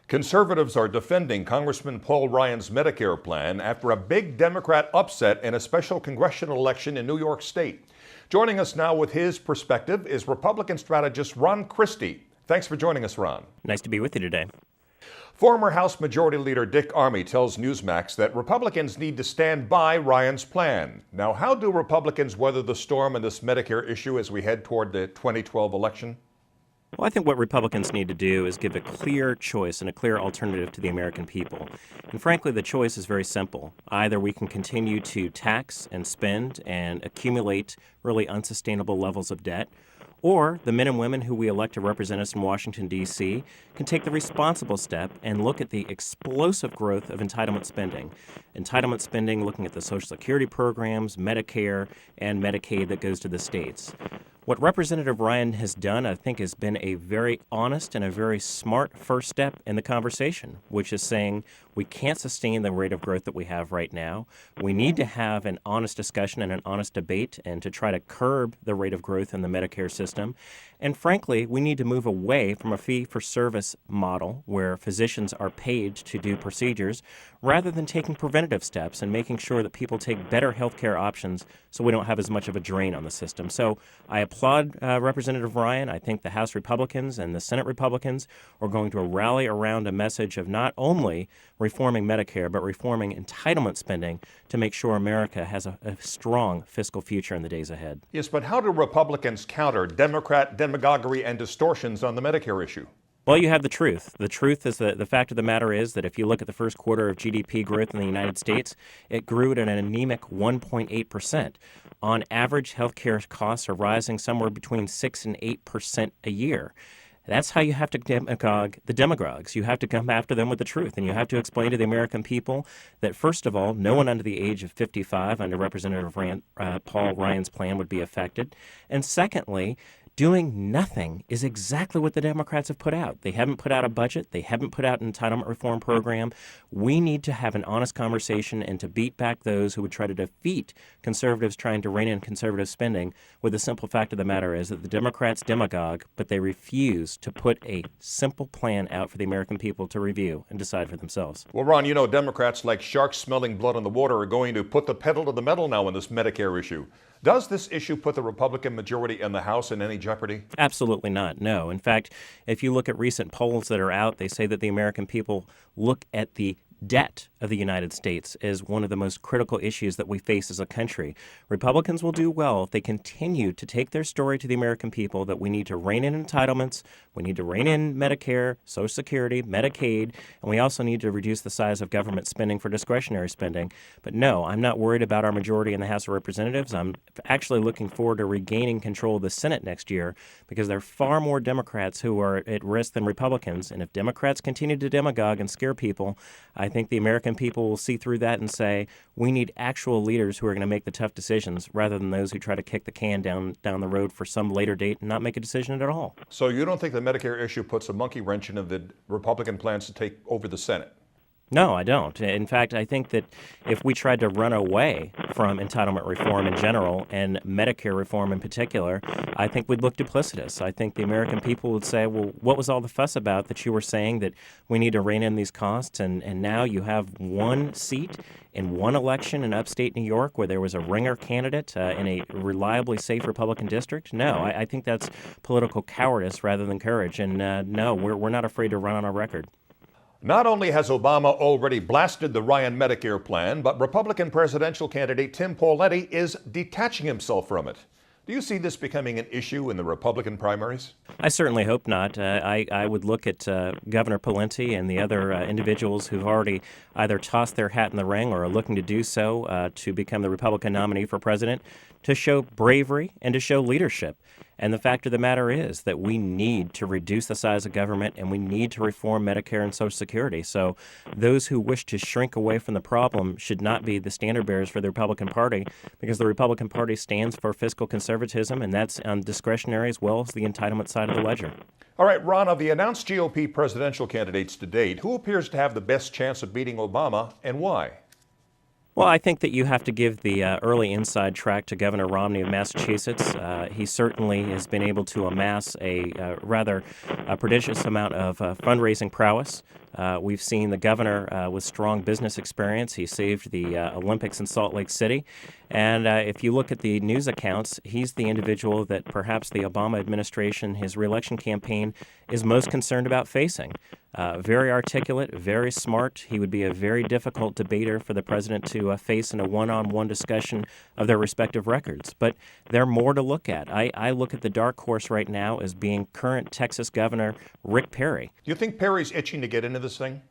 Conservatives are defending Congressman Paul Ryan's Medicare plan after a big Democrat upset in a special congressional election in New York State. Joining us now with his perspective is Republican strategist Ron Christie. Thanks for joining us, Ron. Nice to be with you today. Former House Majority Leader Dick Armey tells Newsmax that Republicans need to stand by Ryan's plan. Now, how do Republicans weather the storm in this Medicare issue as we head toward the 2012 election? Well, I think what Republicans need to do is give a clear choice and a clear alternative to the American people. And frankly, the choice is very simple. Either we can continue to tax and spend and accumulate really unsustainable levels of debt, or the men and women who we elect to represent us in Washington, D.C., can take the responsible step and look at the explosive growth of entitlement spending. Entitlement spending looking at the Social Security programs, Medicare, and Medicaid that goes to the states. What Representative Ryan has done, I think, has been a very honest and a very smart first step in the conversation, which is saying we can't sustain the rate of growth that we have right now. We need to have an honest discussion and an honest debate and to try to curb the rate of growth in the Medicare system. And frankly, we need to move away from a fee-for-service model where physicians are paid to do procedures rather than taking preventative steps and making sure that people take better health care options so we don't have as much of a drain on the system. So I applaud Representative Ryan. I think the House Republicans and the Senate Republicans are going to rally around a message of not only reforming Medicare, but reforming entitlement spending to make sure America has a strong fiscal future in the days ahead. Yes, but how do Republicans counter Democrat demagoguery and distortions on the Medicare issue? Well, you have the truth. The truth is that the fact of the matter is that if you look at the first quarter of GDP growth in the United States, it grew at an anemic 1.8%. On average, healthcare costs are rising somewhere between 6 and 8% a year. That's how you have to demagogue the demagogues. You have to come after them with the truth, and you have to explain to the American people that, first of all, no one under the age of 55 under Representative Paul Ryan's plan would be affected. And secondly, doing nothing is exactly what the Democrats have put out. They haven't put out a budget. They haven't put out an entitlement reform program. We need to have an honest conversation and to beat back those who would try to defeat conservatives trying to rein in conservative spending, with the simple fact of the matter is that the Democrats demagogue, but they refuse to put a simple plan out for the American people to review and decide for themselves. Well, Ron, you know Democrats like sharks smelling blood on the water are going to put the pedal to the metal now in this Medicare issue. Does this issue put the Republican majority in the House in any jeopardy? Absolutely not, no. In fact, if you look at recent polls that are out, they say that the American people look at the debt of the United States is one of the most critical issues that we face as a country. Republicans will do well if they continue to take their story to the American people that we need to rein in entitlements, we need to rein in Medicare, Social Security, Medicaid, and we also need to reduce the size of government spending for discretionary spending. But no, I'm not worried about our majority in the House of Representatives. I'm actually looking forward to regaining control of the Senate next year because there are far more Democrats who are at risk than Republicans. And if Democrats continue to demagogue and scare people, I think the American people will see through that and say, we need actual leaders who are going to make the tough decisions rather than those who try to kick the can down the road for some later date and not make a decision at all. So you don't think the Medicare issue puts a monkey wrench into the Republican plans to take over the Senate? No, I don't. In fact, I think that if we tried to run away from entitlement reform in general and Medicare reform in particular, I think we'd look duplicitous. I think the American people would say, well, what was all the fuss about that you were saying that we need to rein in these costs? And now you have one seat in one election in upstate New York where there was a ringer candidate in a reliably safe Republican district? No, I think that's political cowardice rather than courage. And no, we're not afraid to run on our record. Not only has Obama already blasted the Ryan Medicare plan, but Republican presidential candidate Tim Pawlenty is detaching himself from it. Do you see this becoming an issue in the Republican primaries? I certainly hope not. I would look at Governor Pawlenty and the other individuals who've already either tossed their hat in the ring or are looking to do so to become the Republican nominee for president to show bravery and to show leadership. And the fact of the matter is that we need to reduce the size of government and we need to reform Medicare and Social Security. So those who wish to shrink away from the problem should not be the standard bearers for the Republican Party, because the Republican Party stands for fiscal conservatism, and that's on discretionary as well as the entitlement side of the ledger. All right, Ron, of the announced GOP presidential candidates to date, who appears to have the best chance of beating Obama and why? Well, I think that you have to give the early inside track to Governor Romney of Massachusetts. He certainly has been able to amass a rather prodigious amount of fundraising prowess. We've seen the governor with strong business experience. He saved the Olympics in Salt Lake City. And if you look at the news accounts, he's the individual that perhaps the Obama administration, his reelection campaign, is most concerned about facing. Very articulate, very smart. He would be a very difficult debater for the president to face in a one-on-one discussion of their respective records. But there are more to look at. I look at the dark horse right now as being current Texas Governor Rick Perry. Do you think Perry's itching to get into this thing?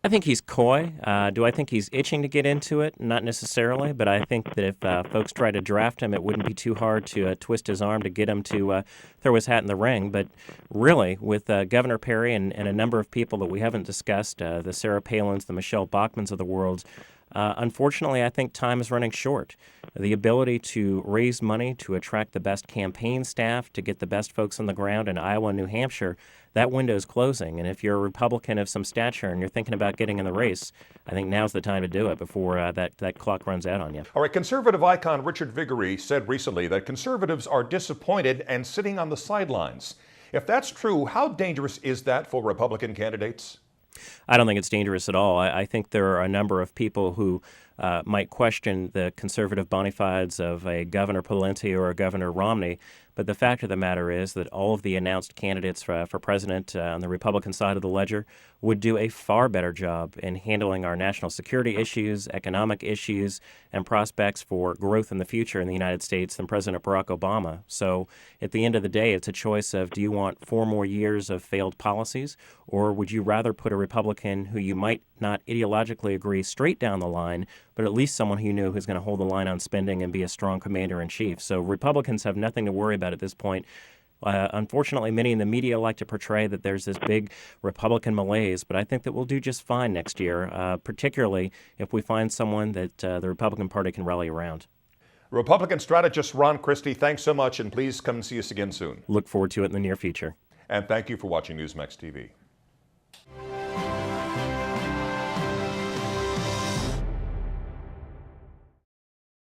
I think he's coy. Do I think he's itching to get into it? Not necessarily, but I think that if folks try to draft him, it wouldn't be too hard to twist his arm to get him to throw his hat in the ring. But really, with Governor Perry and a number of people that we haven't discussed, the Sarah Palins, the Michelle Bachmans of the world, unfortunately, I think time is running short. The ability to raise money, to attract the best campaign staff, to get the best folks on the ground in Iowa and New Hampshire, that window is closing. And if you're a Republican of some stature and you're thinking about getting in the race, I think now's the time to do it before that clock runs out on you. All right, conservative icon Richard Viguerie said recently that conservatives are disappointed and sitting on the sidelines. If that's true, how dangerous is that for Republican candidates? I don't think it's dangerous at all. I think there are a number of people who might question the conservative bona fides of a Governor Pawlenty or a Governor Romney, but the fact of the matter is that all of the announced candidates for president on the Republican side of the ledger would do a far better job in handling our national security issues, economic issues, and prospects for growth in the future in the United States than President Barack Obama. So at the end of the day, it's a choice of, do you want 4 more years of failed policies, or would you rather put a Republican who you might not ideologically agree straight down the line, but at least someone who you knew who's going to hold the line on spending and be a strong commander-in-chief. So Republicans have nothing to worry about at this point. Unfortunately, many in the media like to portray that there's this big Republican malaise, but I think that we'll do just fine next year, particularly if we find someone that the Republican Party can rally around. Republican strategist Ron Christie, thanks so much, and please come and see us again soon. Look forward to it in the near future. And thank you for watching Newsmax TV.